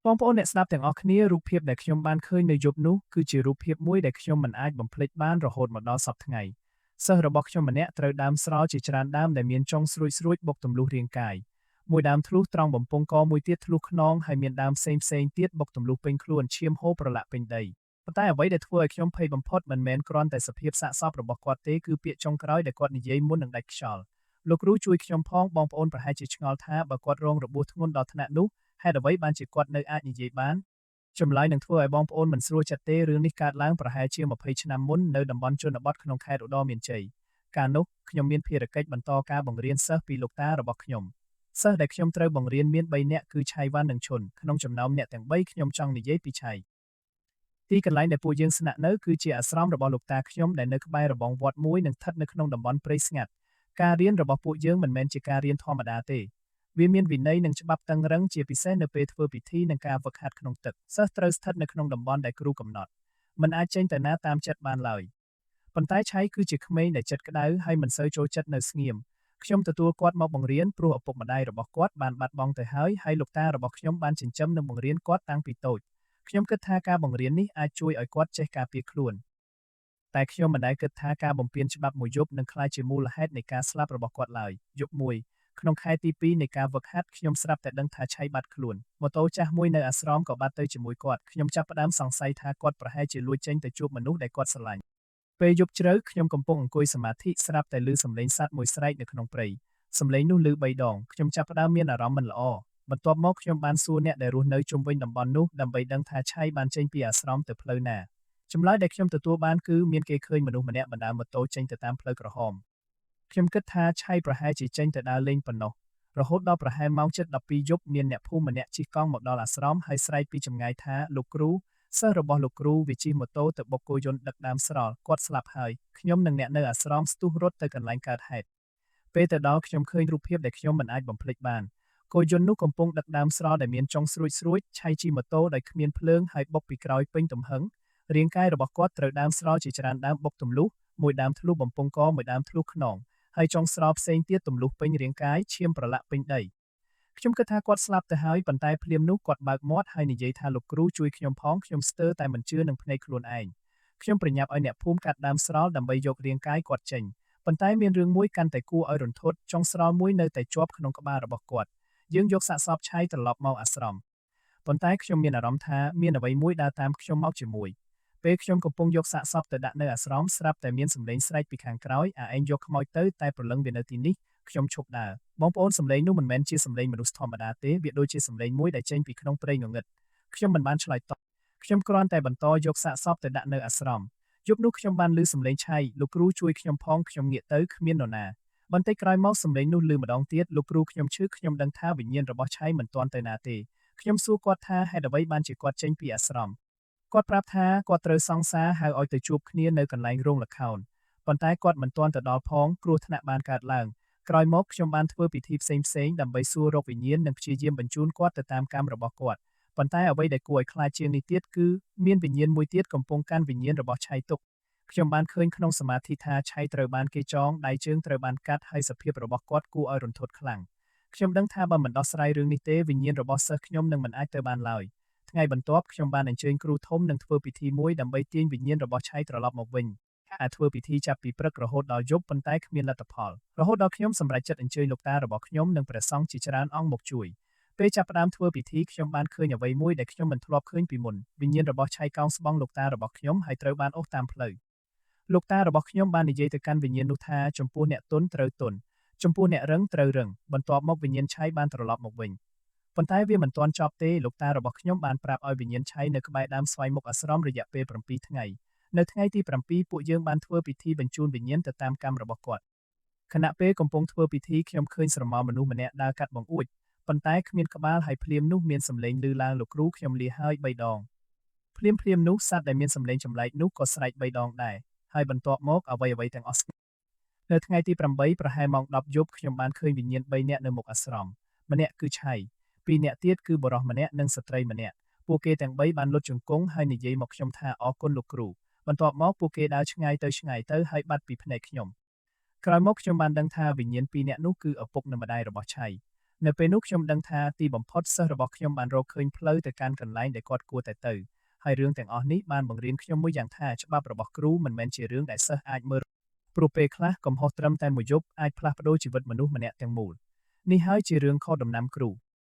បងប្អូនអ្នកស្ដាប់ទាំងអស់គ្នារូបភាពដែលខ្ញុំបានឃើញនៅយប់នោះគឺជារូបភាពមួយដែលខ្ញុំមិនអាចបំភ្លេចបានរហូតមកដល់សព្វថ្ងៃសិស្សរបស់ខ្ញុំម្នាក់ត្រូវដើមស្រល់ជាច្រើនដើមដែលមានចុងស្រួចបុកទម្លុះរាងកាយមួយដើមធ្លុះត្រង់បំពង់កមួយទៀតធ្លុះខ្នងហើយមានដើមផ្សេងទៀតបុកទម្លុះពេញខ្លួនឈាមហូរប្រឡាក់ពេញដីប៉ុន្តែអ្វីដែលធ្វើឲ្យខ្ញុំភ័យបំផុតមិនមែនគ្រាន់តែសភាពសាកសពរបស់គាត់ទេគឺពាក្យចុងក្រោយដែលគាត់និយាយមុននឹងដាច់ខ្យល់លោកគ្រូជួយខ្ញុំផងបងប្អូនប្រហែលជាឆ្ងល់ថាបើគាត់រងរបួសធ្ងន់ដល់ថ្នាក់នោះហេតុអ្វីបានជាគាត់នៅអាចនិយាយបានចម្លើយនឹងធ្វើឲ្យបងប្អូនមិនស្រួលចិត្តទេរឿងនេះកើតឡើងប្រហែលជា20ឆ្នាំមុននៅតំបន់ជនបទក្នុងខេត្តឧត្តរមានជ័យកាលនោះខ្ញុំមានភារកិច្ចបន្តការបង្រៀនសិស្សពីលោកតារបស់ខ្ញុំសិស្សដែលខ្ញុំត្រូវបង្រៀនមាន3នាក់គឺឆៃវ៉ាន់និងឈុនក្នុងចំណោមអ្នកទាំង3ខ្ញុំចង់និយាយពីឆៃទីកន្លែងដែលពួកយើងស្នាក់នៅគឺជាអាស្រមរបស់លោកតាខ្ញុំដែលនៅក្បែររបងវត្តមួយនិងស្ថិតនៅក្នុងតំបន់ព្រៃស្ងាត់ការរៀនរបស់ពួកយើងមិនមែនជាការរៀនធម្មតាទេវាមានវិន័យនិងច្បាប់តឹងរ៉ឹងជាពិសេសនៅពេលធ្វើពិធីនិងការហ្វឹកហាត់ក្នុងទឹកសិស្សត្រូវស្ថិតនៅក្នុងតំបន់ដែលគ្រូកំណត់មិនអាចចេញទៅណាតាមចិត្តបានឡើយប៉ុន្តែឆៃគឺជាក្មេងដែលចិត្តក្តៅហើយមិនសូវចូលចិត្តនៅស្ងៀមខ្ញុំទទួលគាត់មកបង្រៀនព្រោះឪពុកម្ដាយរបស់គាត់បានបាត់បង់ទៅហើយលោកតារបស់ខ្ញុំបានចិញ្ចឹមនិងបង្រៀនគាត់តាំងពីតូចខ្ញុំគិតថាការបង្រៀននេះអាចជួយឲ្យគាត់ចេះការពារខ្លួនតែខ្ញុំមិនដែលគិតថាការបំពានច្បាប់មួយយប់នឹងក្លាយជាមូលហេតុនៃការស្លាប់របស់គាត់ឡើយយប់មួយក្នុងខែទី2នៃការហ្វឹកហាត់ខ្ញុំស្រាប់តែដឹងថាឆៃបាត់ខ្លួនម៉ូតូចាស់មួយនៅអាស្រមក៏បាត់ទៅជាមួយគាត់ខ្ញុំចាប់ផ្ដើមសង្ស័យថាគាត់ប្រហែលជាលួចចេញទៅជួបមនុស្សដែលគាត់ស្រឡាញ់ពេលយប់ជ្រៅខ្ញុំកំពុងអង្គុយសមាធិស្រាប់តែឮសំឡេងសត្វមួយស្រែកនៅក្នុងព្រៃសំឡេងនោះឮ3ដងខ្ញុំចាប់ផ្ដើមមានអារម្មណ៍មិនល្អបន្ទាប់មកខ្ញុំបានសួរអ្នកដែលរស់នៅជុំវិញតំបន់នោះដើម្បីដឹងថាឆៃបានចេញពីអាស្រមទៅផ្លូវណាចម្លើយដែលខ្ញុំទទួលបានគឺមានគេឃើញមនុស្សម្នាក់បណ្ដាលម៉ូតូចេញទៅតាមផ្លូវក្រហមខ្ញុំគិតថាឆៃប្រហែលជាចេញទៅដើរលេងប៉ុណ្ណោះរហូតដល់ប្រហែលម៉ោង7:12យប់មានអ្នកភូមិម្នាក់ជិះកង់មកដល់អាស្រមហើយស្រែកពីចម្ងាយថាលោកគ្រូសិស្សរបស់លោកគ្រូវាជិះម៉ូតូទៅបុកគោយន្តដឹកដើមស្រល់គាត់ស្លាប់ហើយខ្ញុំនិងអ្នកនៅអាស្រមស្ទុះរត់ទៅកន្លែងកើតហេតុពេលទៅដល់ខ្ញុំឃើញរូបភាពដែលខ្ញុំមិនអាចបំភ្លេចបានគោយន្តនោះកំពុងដឹកដើមស្រល់ដែលមានចុងស្រួចឆៃជិះម៉ូតូដោយគ្មានភ្លើងហើយបុកពីក្រោយពេញទំហឹងរាងកាយរបស់គាត់ត្រូវដើមស្រល់ជាច្រើនដើមបុកទម្លុះមួយដើមធ្លុះបំពង់កមួយដើមធ្លុះខ្នងហើយចុងស្រល់ផ្សេងទៀតទម្លុះពេញរាងកាយឈាមប្រឡាក់ពេញដីខ្ញុំគិតថាគាត់ស្លាប់ទៅហើយប៉ុន្តែភ្លាមនោះគាត់បើកមាត់ហើយនិយាយថាលោកគ្រូជួយខ្ញុំផងខ្ញុំស្ទើរតែមិនជឿនឹងភ្នែកខ្លួនឯងខ្ញុំប្រញាប់ឲ្យអ្នកភូមិកាត់ដើមស្រល់ដើម្បីយករាងកាយគាត់ចេញប៉ុន្តែមានរឿងមួយកាន់តែគួរឲ្យរន្ធត់ចុងស្រល់មួយនៅតែជាប់ក្នុងក្បាលរបស់គាត់យើងយកសាកសពឆៃត្រឡប់មកអាស្រមប៉ុន្តែខ្ញុំមានអារម្មណ៍ថាមានអ្វីមួយដើរតាមខ្ញុំមកជាមួយពេលខ្ញុំកំពុងយកសាកសពទៅដាក់នៅអាស្រមស្រាប់តែមានសម្លេងស្រែកពីខាងក្រោយឯងយកខ្មោចទៅតែប្រលឹងវានៅទីនេះខ្ញុំឈប់ដើរបងប្អូនសម្លេងនោះមិនមែនជាសម្លេងមនុស្សធម្មតាទេវាដូចជាសម្លេងមួយដែលចេញពីក្នុងព្រៃងងឹតខ្ញុំមិនបានឆ្លើយតបខ្ញុំគ្រាន់តែបន្តយកសាកសពទៅដាក់នៅអាស្រមយប់នោះខ្ញុំបានឮសម្លេងឆៃលោកគ្រូជួយខ្ញុំផងខ្ញុំងាកទៅគ្មាននរណាបន្តិចក្រោយមកសម្លេងនោះឮម្ដងទៀតលោកគ្រូខ្ញុំឈឺខ្ញុំដឹងថាវិញ្ញាណរបស់ឆៃមិនទាន់ទៅណាទេខ្ញុំសួរគាត់ថាហេតុអ្វីបានជាគាត់ចេញពីអាស្រមគាត់ប្រាប់ថាគាត់ត្រូវសង្សារហៅឲ្យទៅជួបគ្នានៅកន្លែងរោងល្ខោនប៉ុន្តែគាត់មិនទាន់ទៅដល់ផងគ្រោះថ្នាក់បានកើតឡើងក្រោយមកខ្ញុំបានធ្វើពិធីផ្សេងដើម្បីសួររកវិញ្ញាណនិងព្យាយាមបញ្ជូនគាត់ទៅតាមកម្មរបស់គាត់ប៉ុន្តែអ្វីដែលគួរឲ្យខ្លាចជាងនេះទៀតគឺមានវិញ្ញាណមួយទៀតកំពុងកាន់វិញ្ញាណរបស់ឆៃទុកខ្ញុំបានឃើញក្នុងសមាធិថាឆៃត្រូវបានគេចងដៃជើងត្រូវបានកាត់ហើយសភាពរបស់គាត់គួរឲ្យរន្ធត់ខ្លាំងខ្ញុំដឹងថាបើមិនដោះស្រាយរឿងនេះទេវិញ្ញាណរបស់សិស្សខ្ញុំនឹងមិនអាចទៅបានឡើយថ្ងៃបន្ទាប់ខ្ញុំបានអញ្ជើញគ្រូធំនិងធ្វើពិធីមួយដើម្បីទាញវិញ្ញាណរបស់ឆៃត្រឡប់មកវិញអាចធ្វើពិធីចាប់ពីព្រឹករហូតដល់យប់ប៉ុន្តែគ្មានលទ្ធផលរហូតដល់ខ្ញុំសម្រេចចិត្តអញ្ជើញលោកតារបស់ខ្ញុំនិងព្រះសង្ឃជាច្រើនអង្គមកជួយពេលចាប់ផ្ដើមធ្វើពិធីខ្ញុំបានឃើញអ្វីមួយដែលខ្ញុំមិនធ្លាប់ឃើញពីមុនវិញ្ញាណរបស់ឆៃកោងស្បង់លោកតារបស់ខ្ញុំហើយត្រូវបានអូសតាមផ្លូវលោកតារបស់ខ្ញុំបាននិយាយទៅកាន់វិញ្ញាណនោះថាចំពោះអ្នកទុនត្រូវទុនចំពោះអ្នករឹងត្រូវរឹងបន្ទាប់មកវិញ្ញាណឆៃបានត្រឡប់មកវិញប៉ុន្តែវាមិនទាន់ចប់ទេលោកតារបស់ខ្ញុំបានប្រាប់ឲ្យវិញ្ញាណឆៃនៅក្បែរដើមស្វាយមុខអាស្រមរយៈពេល7ថ្ងៃនៅថ្ងៃទី7ពួកយើងបានធ្វើពិធីបញ្ជូនវិញ្ញាណទៅតាមកម្មរបស់គាត់ខណៈពេលកំពុងធ្វើពិធីខ្ញុំឃើញស្រមោលមនុស្សម្នាក់ដើរកាត់បង្អួចប៉ុន្តែគ្មានក្បាលហើយភ្លាមនោះមានសម្លេងឮឡើងលោកគ្រូខ្ញុំលាហើយ3ដងភ្លាមនោះសត្វដែលមានសម្លេងចម្លែកនោះក៏ស្រែក3ដងដែរហើយបន្ទាប់មកអ្វីទាំងអស់នៅថ្ងៃទី8ប្រហែលម៉ោង10យប់ខ្ញុំបានឃើញវិញ្ញាណ3នាក់នៅមុខអាស្រមម្នាក់គឺឆៃ2នាក់ទៀតគឺបុរសម្នាក់និងស្ត្រីម្នាក់ពួកគេទាំង3បានលុតជង្គង់ហើយនិយាយមកខ្ញុំថាអរគុណលោកគ្រូបន្ទាប់មកពួកគេដើរឆ្ងាយទៅហើយបាត់ពីភ្នែកខ្ញុំក្រោយមកខ្ញុំបានដឹងថាវិញ្ញាណ2នាក់នោះគឺឪពុកនិងម្ដាយរបស់ឆៃ នៅពេលនោះខ្ញុំដឹងថាទីបំផុតសិស្សរបស់ខ្ញុំបានរកឃើញផ្លូវទៅកាន់កន្លែងដែលគាត់គួរតែទៅហើយរឿងទាំងអស់នេះបានបង្រៀនខ្ញុំមួយយ៉ាងថាច្បាប់របស់គ្រូមិនមែនជារឿងដែលសិស្សអាចមើលព្រោះពេលខ្លះកំហុសត្រឹមតែមួយយប់អាចផ្លាស់ប្ដូរជីវិតមនុស្សម្នាក់ទាំងមូលនេះហើយជារឿងខុសដំណាំគ្រូ